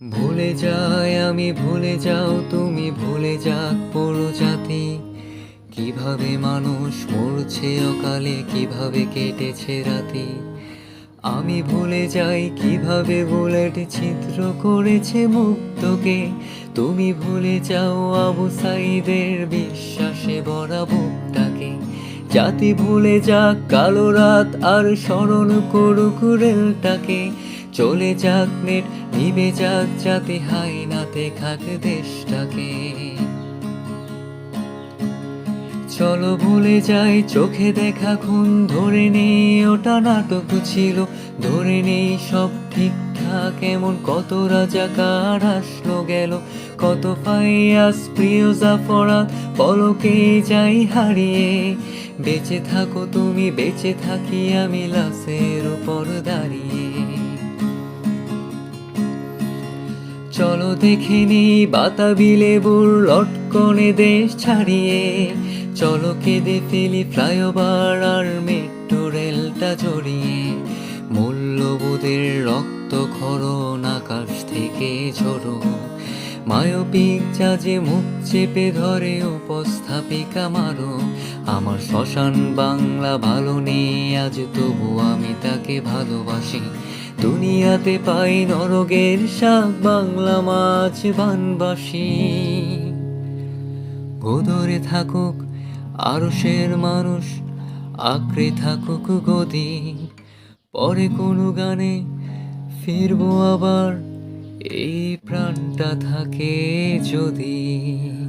ভুলে যাই আমি, ভুলে যাও তুমি, ভুলে যাক পুরো জাতি। কিভাবে মানুষ মরছে অকালে, কিভাবে কেটেছে রাতি। আমি ভুলে যাই কিভাবে বুলেট ছিদ্র করেছে মুক্তকে। তুমি ভুলে যাও আবু সাইদের বিশ্বাসে ভরা বুকটাকে। জাতি ভুলে যাক কালো রাত আর স্মরণ করুক রেলটাকে। চলে যাক নেট, নিবে যাক জাতি, হায়নাতে খাক দেশটাকে। চলো ভুলে যাই চোখে দেখা খুন, ধরে নেই ওটা নাটক ছিল। ধরে নেই সব ঠিকঠাক, এমন কত রাজাকার আসলো গেল। কত ফাইয়াস প্রিয় জাফরাত পলকে যাই হারিয়ে। বেঁচে থাকো তুমি, বেঁচে থাকি আমি লাশের উপর দাঁড়িয়ে। চলো দেখে নেই বাতাবি লেবুর লটকনে দেশ ছাড়িয়ে। চলো কেঁদে ফেলি ফ্লাইওভার আর মেট্রো রেলটা জড়িয়ে। মূল্যবোধের রক্ত খরণ আকাশ থেকে ঝরো। মায়োপিক জাজে মুখ চেপে ধরে উপস্থাপিকা মারো। আমার শ্মশান বাংলা ভালো নেই আজ, তবু আমি তাকে ভালোবাসি। দুনিয়াতে পাই নরকের শাক, বাংলা মাছ বানবাসি। গোদরে থাকুক আরশের মানুষ, আঁকড়ে থাকুক গদি। পরে কোনো গানে ফিরবো আবার, এই প্রাণটা থাকে যদি।